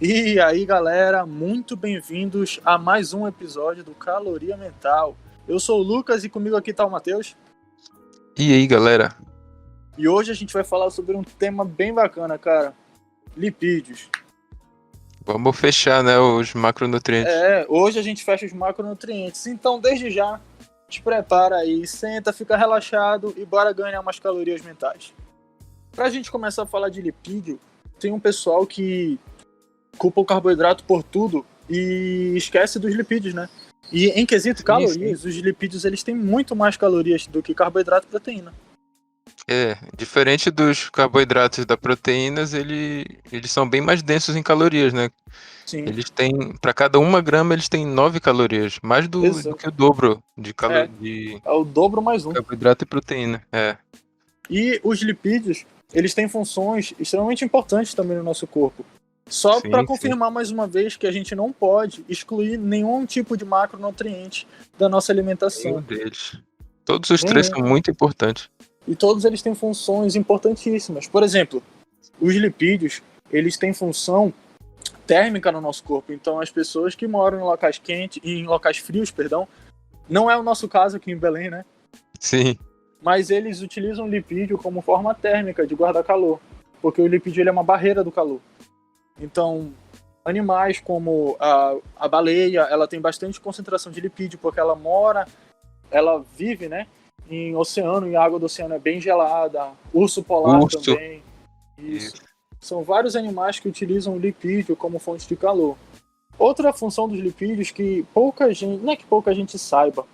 E aí, galera, muito bem-vindos a mais um episódio do Caloria Mental. Eu sou o Lucas e comigo aqui tá o Matheus. E aí, galera? E hoje a gente vai falar sobre um tema bem bacana, cara. Lipídios. Vamos fechar, né, os macronutrientes. Hoje a gente fecha os macronutrientes. Então, desde já, te prepara aí, senta, fica relaxado e bora ganhar umas calorias mentais. Pra gente começar a falar de lipídio, tem um pessoal que culpa o carboidrato por tudo e esquece dos lipídios, né? E em quesito calorias, os lipídios eles têm muito mais calorias do que carboidrato e proteína. Diferente dos carboidratos da proteínas, eles são bem mais densos em calorias, né? Sim. Eles têm, para cada 1 grama, eles têm 9 calorias, mais do que o dobro de É o dobro mais um. Carboidrato e proteína. E os lipídios, eles têm funções extremamente importantes também no nosso corpo. Só para confirmar mais uma vez que a gente não pode excluir nenhum tipo de macronutriente da nossa alimentação. Nenhum deles. Todos os três são muito importantes. E todos eles têm funções importantíssimas. Por exemplo, os lipídios, eles têm função térmica no nosso corpo. Então, as pessoas que moram em locais quentes, em locais frios, não é o nosso caso aqui em Belém, né? Sim. Mas eles utilizam o lipídio como forma térmica de guardar calor, porque o lipídio ele é uma barreira do calor. Então, animais como a baleia, ela tem bastante concentração de lipídio, porque ela vive, né, em oceano, e a água do oceano é bem gelada. Urso polar também. Isso. São vários animais que utilizam o lipídio como fonte de calor. Outra função dos lipídios que pouca gente, não é que pouca gente saiba,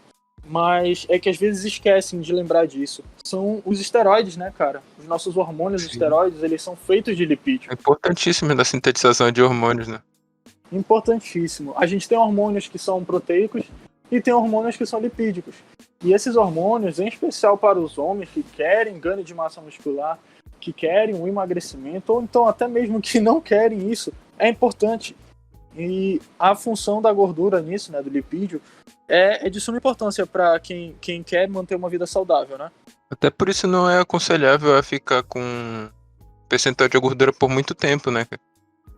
mas é que às vezes esquecem de lembrar disso. São os esteroides, né, cara? Os nossos hormônios esteroides, eles são feitos de lipídio. É importantíssimo na sintetização de hormônios, né? Importantíssimo. A gente tem hormônios que são proteicos e tem hormônios que são lipídicos. E esses hormônios, em especial para os homens que querem ganho de massa muscular, que querem um emagrecimento, ou então até mesmo que não querem isso, é importante. E a função da gordura nisso, né, do lipídio, é de suma importância para quem quer manter uma vida saudável, né? Até por isso não é aconselhável ficar com percentual de gordura por muito tempo, né?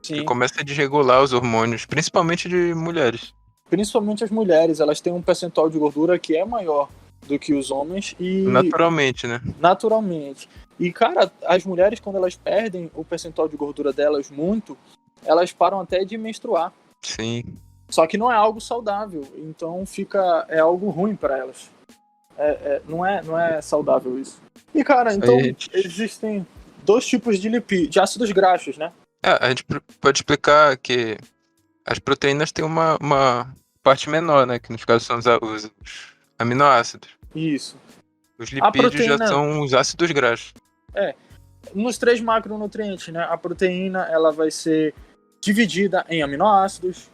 Sim. Que começa a desregular os hormônios, principalmente de mulheres. Principalmente as mulheres, elas têm um percentual de gordura que é maior do que os homens e... Naturalmente, né? Naturalmente. E, cara, as mulheres, quando elas perdem o percentual de gordura delas muito, elas param até de menstruar. Sim. Só que não é algo saudável, então é algo ruim para elas. Não é saudável isso. E, cara, então existem dois tipos de ácidos graxos, né? A gente pode explicar que as proteínas têm uma parte menor, né? Que nos casos são os aminoácidos. Isso. Os lipídios já são os ácidos graxos. Nos 3 macronutrientes, né? A proteína ela vai ser dividida em aminoácidos,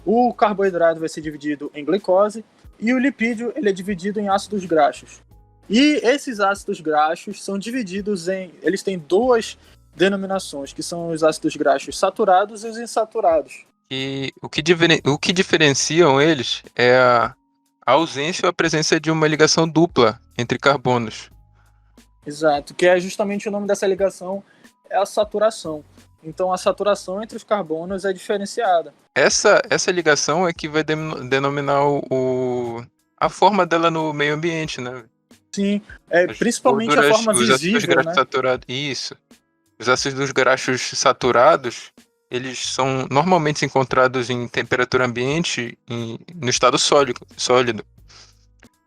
o carboidrato vai ser dividido em glicose e o lipídio ele é dividido em ácidos graxos. E esses ácidos graxos são divididos eles têm 2 denominações, que são os ácidos graxos saturados e os insaturados. E o que diferenciam eles é a ausência ou a presença de uma ligação dupla entre carbonos. Exato, que é justamente o nome dessa ligação, é a saturação. Então a saturação entre os carbonos é diferenciada. Essa ligação é que vai denominar a forma dela no meio ambiente, né? Sim, principalmente a forma visível, né? Isso. Os ácidos graxos saturados, eles são normalmente encontrados em temperatura ambiente no estado sólido.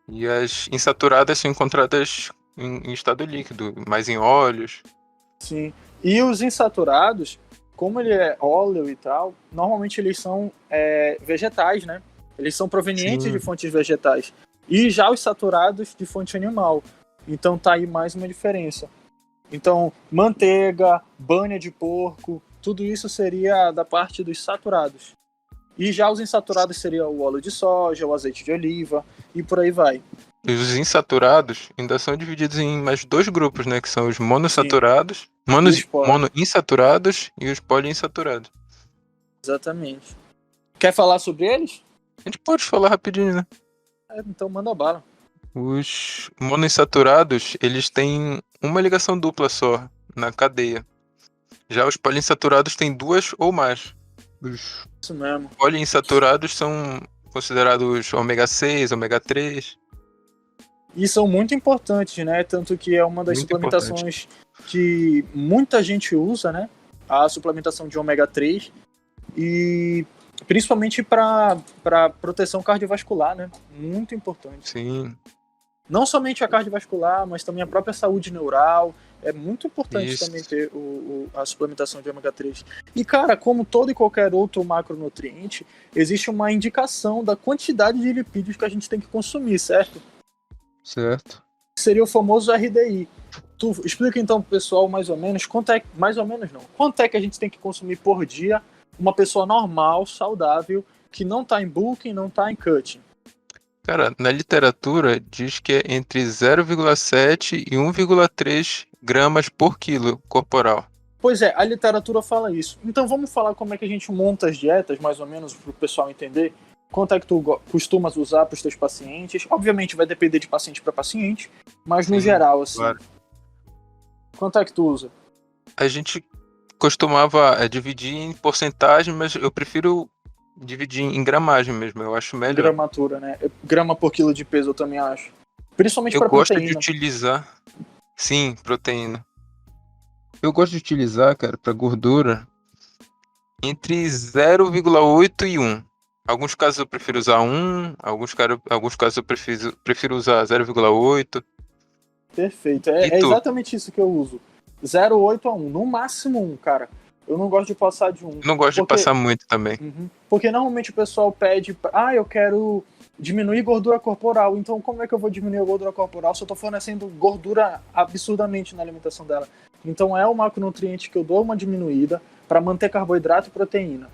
E as insaturadas são encontradas em estado líquido, mais em óleos. Sim. E os insaturados, como ele é óleo e tal, normalmente eles são vegetais, né? Eles são provenientes de fontes vegetais. E já os saturados de fonte animal. Então tá aí mais uma diferença. Então, manteiga, banha de porco, tudo isso seria da parte dos saturados. E já os insaturados seria o óleo de soja, o azeite de oliva e por aí vai. E os insaturados ainda são divididos em mais 2 grupos, né? Que são os monossaturados, monoinsaturados e os poliinsaturados. Exatamente. Quer falar sobre eles? A gente pode falar rapidinho, né? Então manda bala. Os monoinsaturados, eles têm uma ligação dupla só na cadeia. Já os poliinsaturados têm 2 ou mais. Os Isso mesmo. poliinsaturados são considerados ômega 6, ômega 3. E são muito importantes, né? Tanto que é uma das Muito importante. suplementações que muita gente usa, né? A suplementação de ômega 3 e principalmente para proteção cardiovascular, né? Muito importante. Sim, Não somente a cardiovascular, mas também a própria saúde neural. É muito importante também isso. ter a suplementação de ômega 3. E, cara, como todo e qualquer outro macronutriente, existe uma indicação da quantidade de lipídios que a gente tem que consumir, certo? Certo. Seria o famoso RDI. Tu explica então pro pessoal mais ou menos quanto é, mais ou menos não, quanto é que a gente tem que consumir por dia uma pessoa normal, saudável, que não tá em bulking, não tá em cutting. Cara, na literatura diz que é entre 0,7 e 1,3 gramas por quilo corporal. Pois é, a literatura fala isso. Então vamos falar como é que a gente monta as dietas, mais ou menos, para o pessoal entender. Quanto é que tu costumas usar para os teus pacientes? Obviamente vai depender de paciente para paciente, mas no Sim, geral, assim, claro. quanto é que tu usa? A gente costumava dividir em porcentagem, mas eu prefiro dividir em gramagem mesmo, eu acho Em melhor. gramatura, né? Grama por quilo de peso eu também acho. Principalmente Eu para gosto de proteína. utilizar, sim, proteína. Eu gosto de utilizar, cara, para gordura, entre 0,8 e 1. Alguns casos eu prefiro usar 1, alguns casos eu prefiro usar 0,8. Perfeito. E É tu? exatamente isso que eu uso. 0,8 a 1. No máximo 1, cara. Eu não gosto de passar de 1. Não gosto de Porque, passar muito também. porque normalmente o pessoal pede, eu quero diminuir gordura corporal. Então como é que eu vou diminuir a gordura corporal se eu tô fornecendo gordura absurdamente na alimentação dela? Então é o macronutriente que eu dou uma diminuída para manter carboidrato e proteína.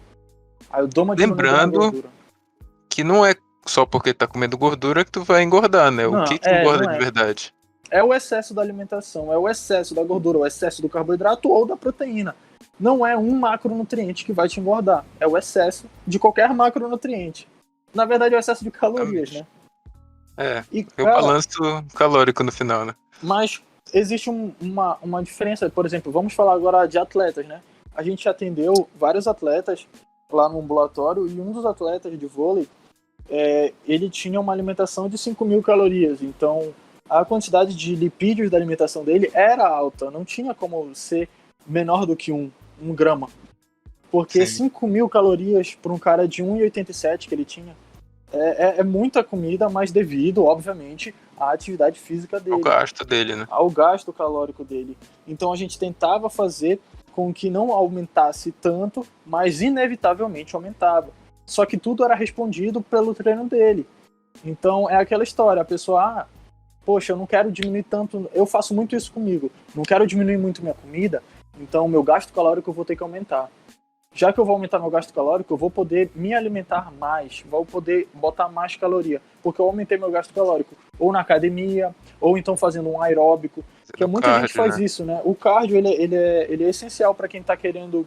Aí eu dou uma diminuída na Lembrando gordura. que não é só porque tá comendo gordura que tu vai engordar, né? O Não, que engorda não de é. verdade? É o excesso da alimentação, é o excesso da gordura, o excesso do carboidrato ou da proteína. Não é um macronutriente que vai te engordar, é o excesso de qualquer macronutriente. Na verdade, é o excesso de calorias, né? É, E, é o cara, balanço calórico no final, né? mas existe uma diferença. Por exemplo, vamos falar agora de atletas, né? A gente atendeu vários atletas lá no ambulatório e um dos atletas de vôlei, ele tinha uma alimentação de 5.000 calorias. Então, a quantidade de lipídios da alimentação dele era alta. Não tinha como ser menor do que um grama. Porque Sim. 5.000 calorias para um cara de 1,87 que ele tinha é muita comida, mas devido, obviamente, à atividade física É o dele, gasto dele, né? ao gasto calórico dele. Então a gente tentava fazer com que não aumentasse tanto, mas inevitavelmente aumentava. Só que tudo era respondido pelo treino dele. Então é aquela história, a pessoa, poxa, eu não quero diminuir tanto, eu faço muito isso comigo, não quero diminuir muito minha comida, então meu gasto calórico eu vou ter que aumentar. Já que eu vou aumentar meu gasto calórico, eu vou poder me alimentar mais, vou poder botar mais caloria, porque eu aumentei meu gasto calórico, ou na academia, ou então fazendo um aeróbico, que No muita gente cardio, faz né? isso, né? O cardio, ele é essencial para quem está querendo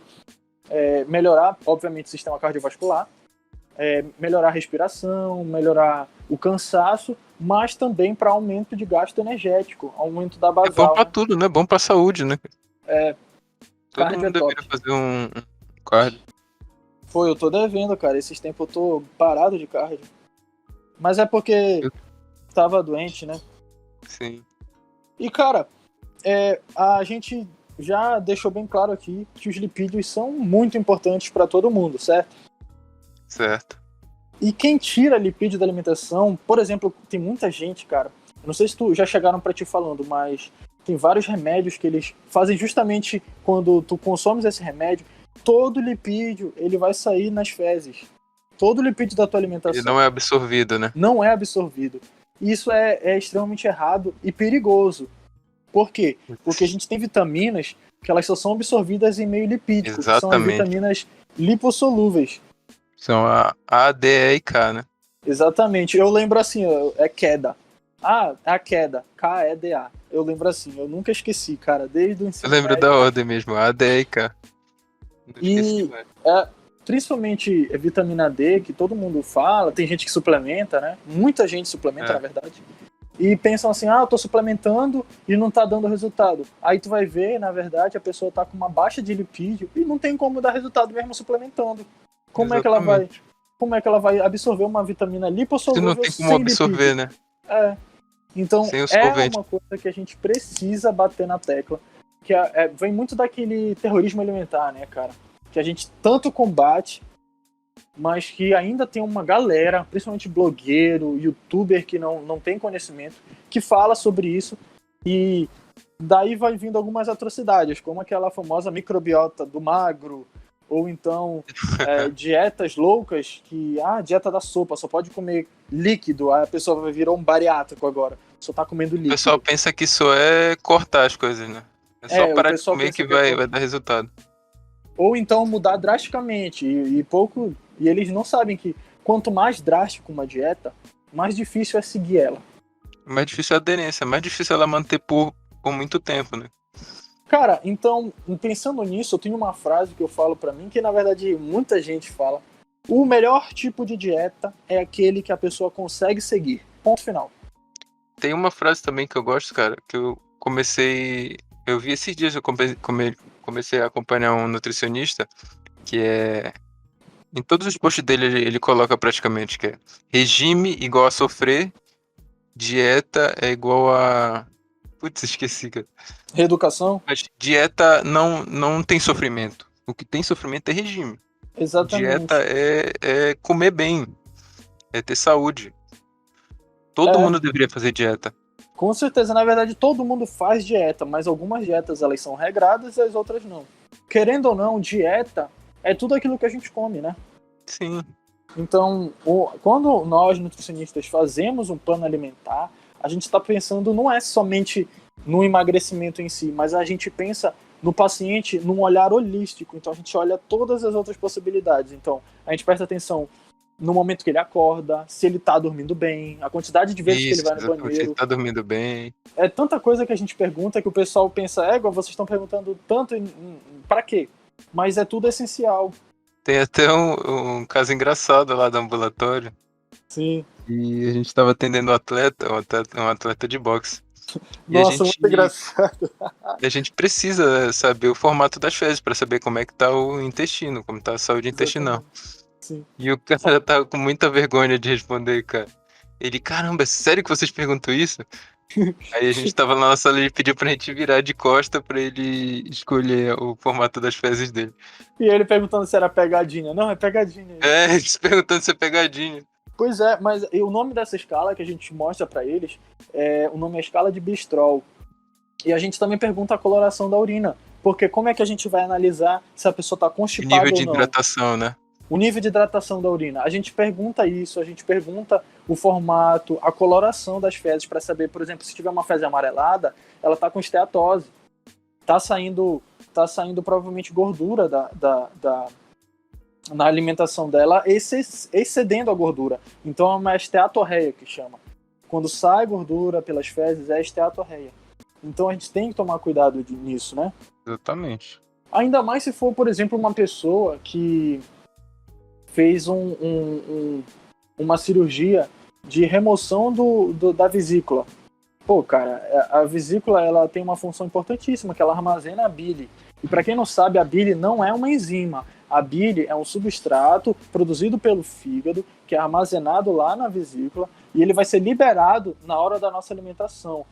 melhorar, obviamente, o sistema cardiovascular, melhorar a respiração, melhorar o cansaço, mas também para aumento de gasto energético, aumento da É bom basal, pra né? tudo, né? Bom pra saúde, né? Todo Cardio é mundo top. deveria fazer um cardio. Pô, eu tô devendo, cara. Esses tempos eu tô parado de cardio. Mas é porque Eu- tava doente, né? Sim, E, cara, a gente já deixou bem claro aqui que os lipídios são muito importantes para todo mundo, certo? certo. E quem tira lipídio da alimentação, por exemplo, tem muita gente, cara. Eu não sei se tu já chegaram para ti falando, mas tem vários remédios que eles fazem justamente quando tu consomes esse remédio, todo lipídio ele vai sair nas fezes. Todo lipídio da tua Ele alimentação não é absorvido, né? não é absorvido. Isso é extremamente errado e perigoso. Por quê? Porque a gente tem vitaminas que elas só são absorvidas em meio lipídico, que são as Exatamente. vitaminas lipossolúveis. São a D, E e K, né? Exatamente. Eu lembro assim, é queda. A queda. K-E-D-A. Eu lembro assim, eu nunca esqueci, cara, desde o Eu ensino lembro da médio. ordem mesmo, A, D, E e K. Não esqueci E mais. principalmente vitamina D, que todo mundo fala, tem gente que suplementa, né? Muita gente suplementa, na verdade. E pensam assim, eu tô suplementando e não tá dando resultado. Aí tu vai ver, na verdade, a pessoa tá com uma baixa de lipídio e não tem como dar resultado mesmo suplementando. Como é que ela vai absorver uma vitamina Se lipossolúvel não tem como sem absorver, lipídio? né? É. Então, Sem os é solventes. uma coisa que a gente precisa bater na tecla, que vem muito daquele terrorismo alimentar, né, cara? Que a gente tanto combate, mas que ainda tem uma galera, principalmente blogueiro, youtuber, que não tem conhecimento, que fala sobre isso, e daí vai vindo algumas atrocidades, como aquela famosa microbiota do magro, ou então dietas loucas, dieta da sopa, só pode comer líquido, aí a pessoa vai virar um bariátrico agora, só tá comendo O pessoal líquido. pensa que isso é cortar as coisas, né? É só O parar de pessoal comer pensa que que vai dar resultado. ou então mudar drasticamente, e eles não sabem que quanto mais drástico uma dieta, mais difícil é seguir ela. Mais difícil é a aderência, mais difícil ela manter por muito tempo, né? Cara, então, pensando nisso, eu tenho uma frase que eu falo pra mim, que na verdade muita gente fala. O melhor tipo de dieta é aquele que a pessoa consegue seguir. Ponto final. Tem uma frase também que eu gosto, cara, que eu comecei. Eu vi esses dias, eu comecei a acompanhar um nutricionista, que é. Em todos os posts dele, ele coloca praticamente que é regime igual a sofrer, dieta é igual a. Putz, esqueci, cara. Reeducação? Mas dieta não tem sofrimento. O que tem sofrimento é regime. Dieta Exatamente. é comer bem, é ter saúde. Todo É, mundo deveria fazer dieta. com certeza, na verdade, todo mundo faz dieta, mas algumas dietas elas são regradas e as outras não. Querendo ou não, dieta é tudo aquilo que a gente come, né? Sim. Então, quando nós nutricionistas fazemos um plano alimentar, a gente está pensando não é somente no emagrecimento em si, mas a gente pensa no paciente num olhar holístico. Então, a gente olha todas as outras possibilidades. Então, a gente presta atenção no momento que ele acorda, se ele está dormindo bem, a quantidade de vezes que ele Isso, vai no exatamente. Ele banheiro. tá dormindo bem. É tanta coisa que a gente pergunta que o pessoal pensa, vocês estão perguntando tanto para quê? Mas é tudo essencial. Tem até um caso engraçado lá do ambulatório. Sim. E a gente tava atendendo um atleta de boxe. E Nossa, muito engraçado. a gente precisa saber o formato das fezes para saber como é que tá o intestino, como tá a saúde intestinal. Exatamente. Sim. E o cara tava com muita vergonha de responder, cara. Ele, caramba, é sério que vocês perguntam isso? Aí a gente tava na nossa sala e ele pediu pra gente virar de costa pra ele escolher o formato das fezes dele. E ele perguntando se era pegadinha. Não, é pegadinha. Se perguntando se é pegadinha. Pois é, mas o nome dessa escala que a gente mostra pra eles, o nome é escala de Bistrol. E a gente também pergunta a coloração da urina. Porque como é que a gente vai analisar se a pessoa tá O constipada nível de ou não? hidratação, né? O nível de hidratação da urina. A gente pergunta isso, a gente pergunta o formato, a coloração das fezes para saber, por exemplo, se tiver uma fezes amarelada, ela tá com esteatose. Tá saindo provavelmente gordura na alimentação dela, excedendo a gordura. Então é uma esteatorreia que chama. Quando sai gordura pelas fezes, é esteatorreia. Então a gente tem que tomar cuidado nisso, né? Exatamente. Ainda mais se for, por exemplo, uma pessoa que fez uma cirurgia de remoção da vesícula. Pô, cara, a vesícula ela tem uma função importantíssima, que ela armazena a bile. E para quem não sabe, a bile não é uma enzima. A bile é um substrato produzido pelo fígado, que é armazenado lá na vesícula, e ele vai ser liberado na hora da nossa alimentação.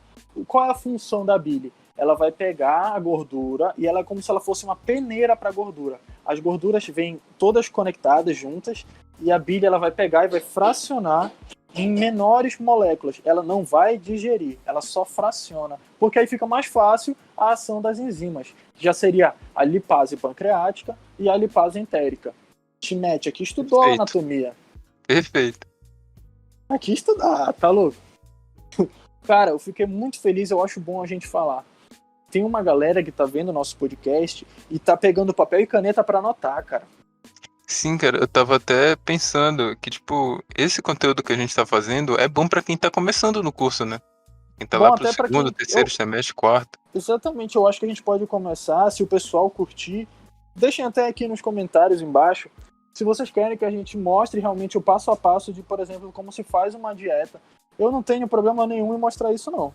Qual é a função da bile? Ela vai pegar a gordura e ela é como se ela fosse uma peneira para a gordura. As gorduras vêm todas conectadas juntas e a bile ela vai pegar e vai fracionar em menores moléculas. Ela não vai digerir, ela só fraciona. Porque aí fica mais fácil a ação das enzimas. Já seria a lipase pancreática e a lipase entérica. Timete aqui estudou Perfeito. anatomia. Perfeito. Aqui estudar, tá louco? Cara, eu fiquei muito feliz, eu acho bom a gente falar. Tem uma galera que tá vendo o nosso podcast e tá pegando papel e caneta pra anotar, cara. Sim, cara, eu tava até pensando que, tipo, esse conteúdo que a gente tá fazendo é bom pra quem tá começando no curso, né? Quem tá Bom, lá pro até pra segundo, quem... terceiro semestre, quarto. Exatamente, eu acho que a gente pode começar, se o pessoal curtir, deixem até aqui nos comentários embaixo, se vocês querem que a gente mostre realmente o passo a passo de, por exemplo, como se faz uma dieta. Eu não tenho problema nenhum em mostrar isso, não.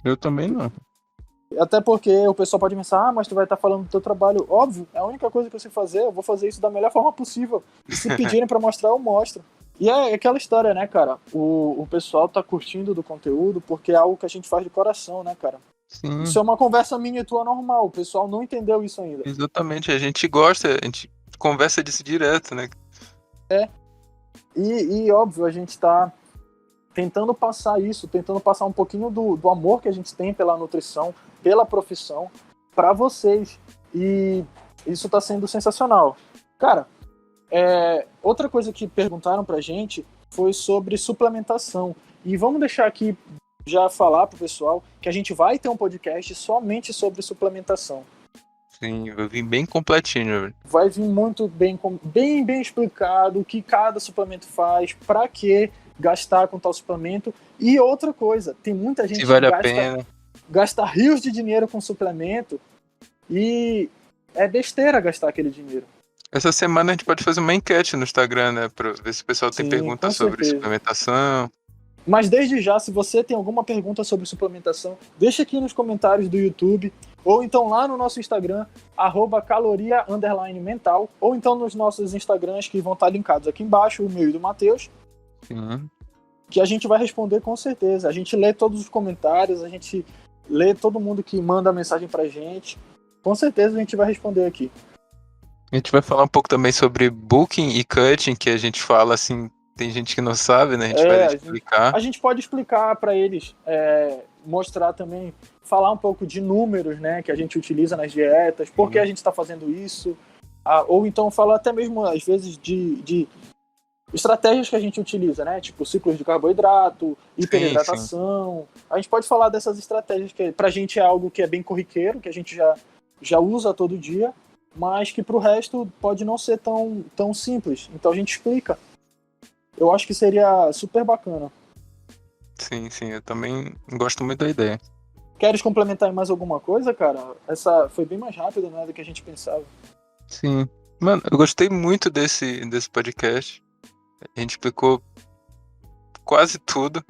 Eu também não. até porque o pessoal pode pensar, mas tu vai estar falando do teu trabalho. Óbvio, é a única coisa que eu sei fazer, eu vou fazer isso da melhor forma possível. E se pedirem pra mostrar, eu mostro. E é aquela história, né, cara? O pessoal tá curtindo do conteúdo porque é algo que a gente faz de coração, né, cara? Sim, Isso é uma conversa minha e tua normal, o pessoal não entendeu isso ainda. exatamente. A gente gosta, a gente conversa disso direto, né? E óbvio, a gente tá tentando passar isso, tentando passar um pouquinho do amor que a gente tem pela nutrição, pela profissão, para vocês. E isso tá sendo sensacional. Cara, outra coisa que perguntaram pra gente foi sobre suplementação. E vamos deixar aqui já falar pro pessoal que a gente vai ter um podcast somente sobre suplementação. Sim, eu vim bem completinho, velho. Vai vir muito bem explicado o que cada suplemento faz, para que gastar com tal suplemento. E outra coisa, tem muita gente Se vale que a pena. gasta rios de dinheiro com suplemento e é besteira gastar aquele dinheiro. Essa semana a gente pode fazer uma enquete no Instagram, né? Pra ver se o pessoal tem Sim, perguntas com sobre certeza. suplementação. Mas desde já, se você tem alguma pergunta sobre suplementação, deixa aqui nos comentários do YouTube, ou então lá no nosso Instagram, @caloria_mental, ou então nos nossos Instagrams que vão estar linkados aqui embaixo, o meu e do Matheus, Sim. que a gente vai responder com certeza. A gente lê todos os comentários, a gente lê todo mundo que manda mensagem pra gente. Com certeza a gente vai responder aqui. A gente vai falar um pouco também sobre booking e cutting, que a gente fala assim, tem gente que não sabe, né? A gente vai explicar. A gente pode explicar para eles, mostrar também, falar um pouco de números, né, que a gente utiliza nas dietas, por que a gente está fazendo isso, ou então falar até mesmo, às vezes, de estratégias que a gente utiliza, né, tipo ciclos de carboidrato, hiperidratação. Sim. A gente pode falar dessas estratégias que pra gente é algo que é bem corriqueiro, que a gente já usa todo dia, mas que pro resto pode não ser tão simples. Então a gente explica. Eu acho que seria super bacana. Sim, eu também gosto muito da ideia. Queres complementar em mais alguma coisa, cara? Essa foi bem mais rápida, né, do que a gente pensava. Sim. Mano, eu gostei muito desse podcast. A gente explicou quase tudo,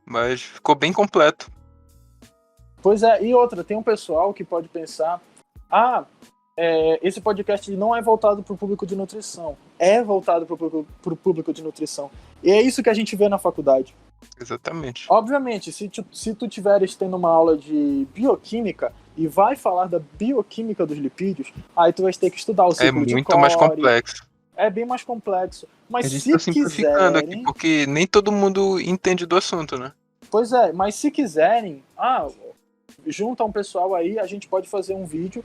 mas ficou bem completo. Pois é, e outra, tem um pessoal que pode pensar, esse podcast não é voltado para o público de nutrição. É voltado para o público de nutrição. E é isso que a gente vê na faculdade. Exatamente. Obviamente, se tu tiveres tendo uma aula de bioquímica e vai falar da bioquímica dos lipídios, aí tu vai ter que estudar o ciclo de Cori. É muito mais complexo. É bem mais complexo. Mas a gente tá simplificando aqui, porque nem todo mundo entende do assunto, né? Pois é, mas se quiserem, junta um pessoal aí, a gente pode fazer um vídeo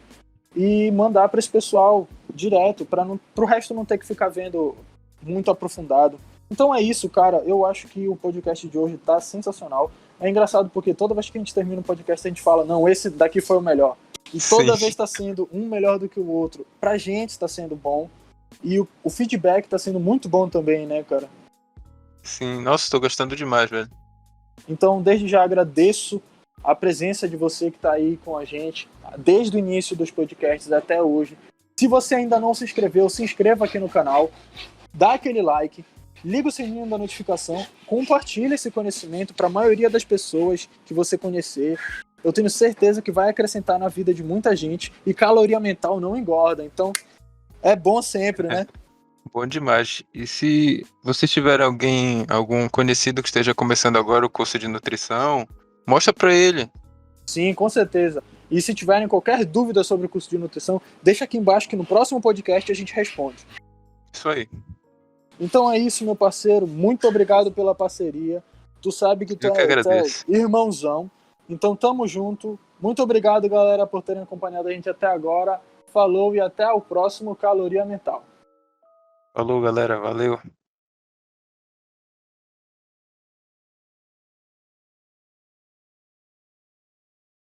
e mandar para esse pessoal direto, para o resto não ter que ficar vendo muito aprofundado. Então é isso, cara. Eu acho que o podcast de hoje tá sensacional. É engraçado porque toda vez que a gente termina um podcast, a gente fala, não, esse daqui foi o melhor. E toda vez tá sendo um melhor do que o outro. Pra gente tá sendo bom. E o feedback tá sendo muito bom também, né, cara? Sim, nossa, tô gostando demais, velho. Então, desde já agradeço a presença de você que tá aí com a gente, desde o início dos podcasts até hoje. Se você ainda não se inscreveu, se inscreva aqui no canal, dá aquele like, liga o sininho da notificação, compartilha esse conhecimento para a maioria das pessoas que você conhecer. Eu tenho certeza que vai acrescentar na vida de muita gente, e caloria mental não engorda, então é bom sempre, né? Bom demais. E se você tiver algum conhecido que esteja começando agora o curso de nutrição, mostra para ele. Sim, com certeza. E se tiverem qualquer dúvida sobre o curso de nutrição, deixa aqui embaixo que no próximo podcast a gente responde. Isso aí. Então é isso, meu parceiro. Muito obrigado pela parceria. Tu sabe que tu é irmãozão. Então tamo junto. Muito obrigado, galera, por terem acompanhado a gente até agora. Falou e até o próximo Caloria Mental. Falou, galera. Valeu.